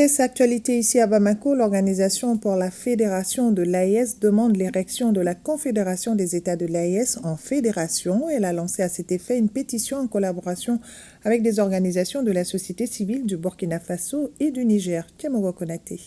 l'AES Actualité ici à Bamako, l'Organisation pour la Fédération de l'AES demande l'érection de la Confédération des États de l'AES en fédération. Elle a lancé à cet effet une pétition en collaboration avec des organisations de la société civile du Burkina Faso et du Niger. Tiamogo Konaté.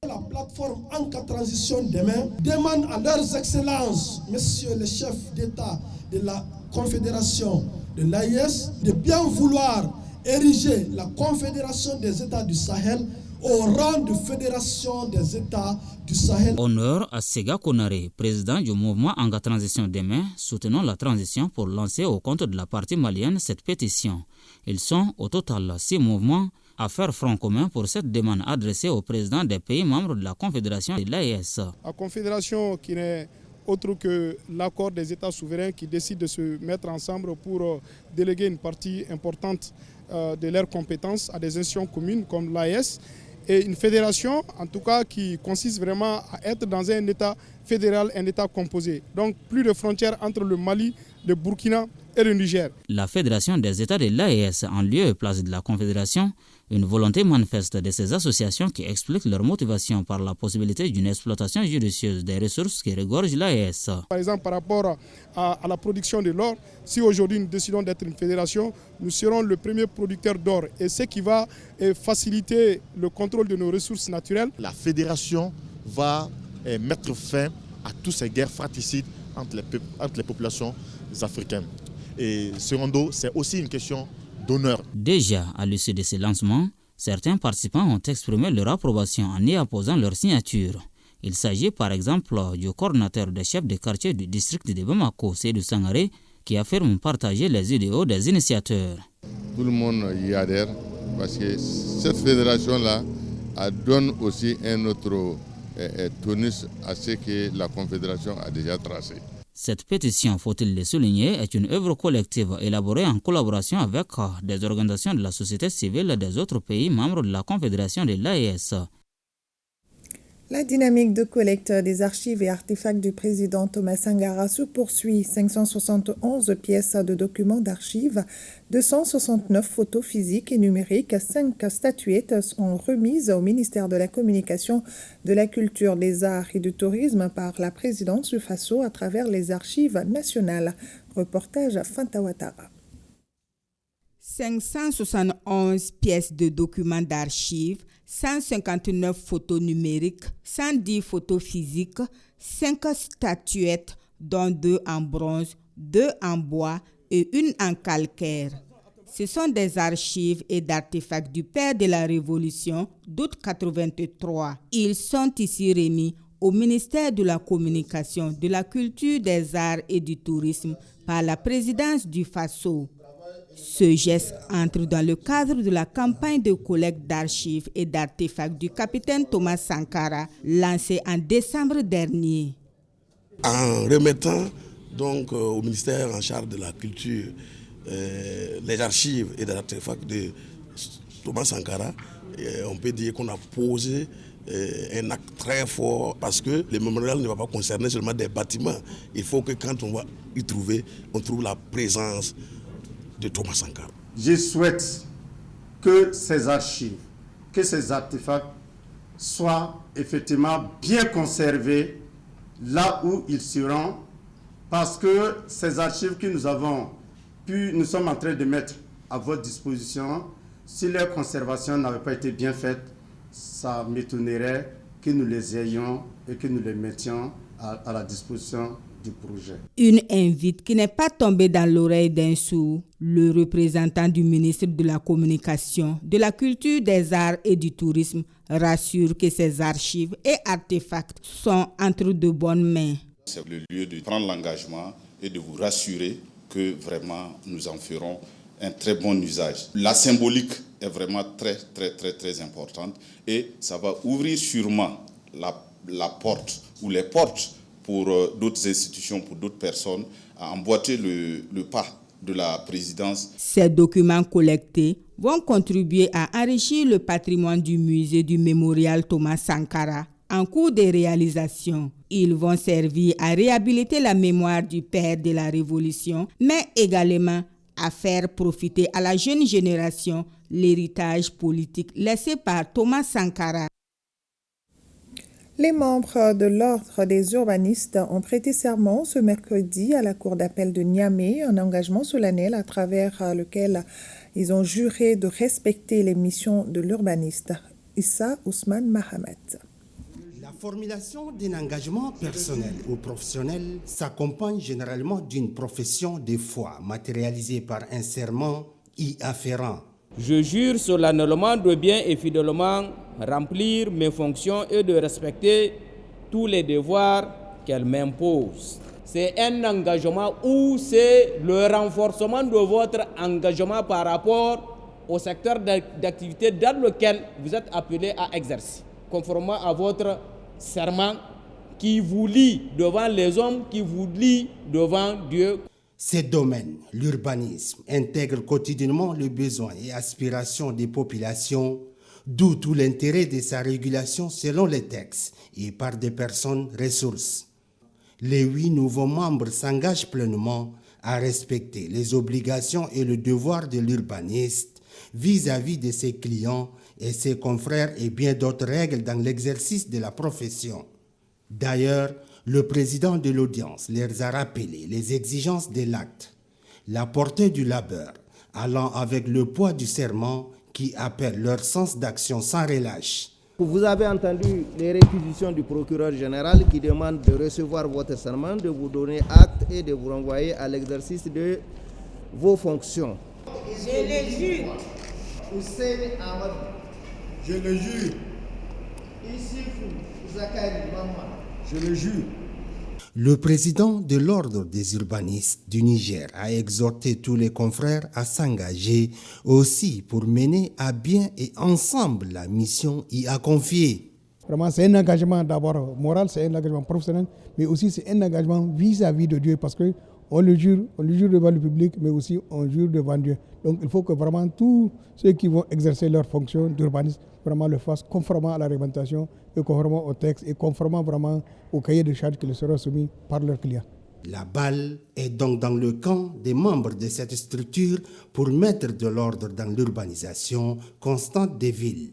La plateforme En cas transition demain demande à leurs excellences, messieurs les chefs d'État de la Confédération de l'AES, de bien vouloir ériger la Confédération des États du Sahel au rang de Fédération des États du Sahel. Honneur à Sega Konaré, président du mouvement Anga Transition Demain, soutenant la transition pour lancer au compte de la partie malienne cette pétition. Ils sont au total 6 mouvements à faire front commun pour cette demande adressée au président des pays membres de la Confédération de l'AES. La Confédération qui n'est autre que l'accord des États souverains qui décident de se mettre ensemble pour déléguer une partie importante de leurs compétences à des institutions communes comme l'AES, et une fédération en tout cas qui consiste vraiment à être dans un État fédéral, un État composé. Donc plus de frontières entre le Mali, le Burkina et le Niger. La Fédération des États de l'AES en lieu et place de la Confédération, une volonté manifeste de ces associations qui expliquent leur motivation par la possibilité d'une exploitation judicieuse des ressources qui regorgent l'AES. Par exemple, par rapport à la production de l'or, si aujourd'hui nous décidons d'être une fédération, nous serons le premier producteur d'or, et ce qui va faciliter le contrôle de nos ressources naturelles. La fédération va mettre fin à toutes ces guerres fratricides entre les populations africaines. Et secondo, c'est aussi une question d'honneur. Déjà, à l'issue de ces lancements, certains participants ont exprimé leur approbation en y apposant leur signature. Il s'agit par exemple du coordinateur des chefs de quartier du district de Bamako, Seydou Sangaré, qui affirme partager les idéaux des initiateurs. Tout le monde y adhère parce que cette fédération-là donne aussi un autre tonus à ce que la Confédération a déjà tracé. Cette pétition, faut-il le souligner, est une œuvre collective élaborée en collaboration avec des organisations de la société civile des autres pays membres de la Confédération de l'AES. La dynamique de collecte des archives et artefacts du président Thomas Sankara se poursuit. 571 pièces de documents d'archives, 269 photos physiques et numériques, 5 statuettes sont remises au ministère de la Communication, de la Culture, des Arts et du Tourisme par la présidence du Faso à travers les archives nationales. Reportage Fanta Ouattara. 571 pièces de documents d'archives, 159 photos numériques, 110 photos physiques, 5 statuettes, dont 2 en bronze, 2 en bois et 1 en calcaire. Ce sont des archives et d'artefacts du père de la Révolution d'août 83. Ils sont ici remis au ministère de la Communication, de la Culture, des Arts et du Tourisme par la présidence du Faso. Ce geste entre dans le cadre de la campagne de collecte d'archives et d'artefacts du capitaine Thomas Sankara, lancée en décembre dernier. En remettant donc au ministère en charge de la culture les archives et les artefacts de Thomas Sankara, on peut dire qu'on a posé un acte très fort parce que le mémorial ne va pas concerner seulement des bâtiments. Il faut que quand on va y trouver, on trouve la présence de Thomas Sankara. Je souhaite que ces archives, que ces artefacts soient effectivement bien conservés là où ils seront, parce que ces archives que nous sommes en train de mettre à votre disposition, si leur conservation n'avait pas été bien faite, ça m'étonnerait que nous les ayons et que nous les mettions à la disposition du projet. Une invite qui n'est pas tombée dans l'oreille d'un sourd. Le représentant du ministre de la Communication, de la Culture, des Arts et du Tourisme rassure que ces archives et artefacts sont entre de bonnes mains. C'est le lieu de prendre l'engagement et de vous rassurer que vraiment nous en ferons un très bon usage. La symbolique est vraiment très importante et ça va ouvrir sûrement la porte ou les portes pour d'autres institutions, pour d'autres personnes, à emboîter le pas de la présidence. Ces documents collectés vont contribuer à enrichir le patrimoine du musée du mémorial Thomas Sankara. En cours de réalisation, ils vont servir à réhabiliter la mémoire du père de la Révolution, mais également à faire profiter à la jeune génération l'héritage politique laissé par Thomas Sankara. Les membres de l'Ordre des urbanistes ont prêté serment ce mercredi à la Cour d'appel de Niamey, un engagement solennel à travers lequel ils ont juré de respecter les missions de l'urbaniste. Issa Ousmane Mahamat. La formulation d'un engagement personnel ou professionnel s'accompagne généralement d'une profession de foi matérialisée par un serment y afférent. Je jure solennellement de bien et fidèlement remplir mes fonctions et de respecter tous les devoirs qu'elles m'imposent. C'est un engagement ou c'est le renforcement de votre engagement par rapport au secteur d'activité dans lequel vous êtes appelé à exercer, conformément à votre serment qui vous lie devant les hommes, qui vous lie devant Dieu. Ces domaines, l'urbanisme, intègrent quotidiennement les besoins et aspirations des populations, d'où tout l'intérêt de sa régulation selon les textes et par des personnes ressources. Les 8 nouveaux membres s'engagent pleinement à respecter les obligations et le devoir de l'urbaniste vis-à-vis de ses clients et ses confrères et bien d'autres règles dans l'exercice de la profession. D'ailleurs, le président de l'audience leur a rappelé les exigences de l'acte, la portée du labeur, allant avec le poids du serment qui appelle leur sens d'action sans relâche. Vous avez entendu les réquisitions du procureur général qui demande de recevoir votre serment, de vous donner acte et de vous renvoyer à l'exercice de vos fonctions. Je le jure. Je le jure. Je le jure. Le président de l'Ordre des urbanistes du Niger a exhorté tous les confrères à s'engager aussi pour mener à bien et ensemble la mission y a confiée. Vraiment, c'est un engagement d'abord moral, c'est un engagement professionnel, mais aussi c'est un engagement vis-à-vis de Dieu parce que on le jure devant le public, mais aussi on jure devant Dieu. Donc il faut que vraiment tous ceux qui vont exercer leur fonction d'urbaniste vraiment le fassent conformément à la réglementation et conformément au texte et conformément vraiment au cahier de charges qui leur sera soumis par leurs clients. La balle est donc dans le camp des membres de cette structure pour mettre de l'ordre dans l'urbanisation constante des villes.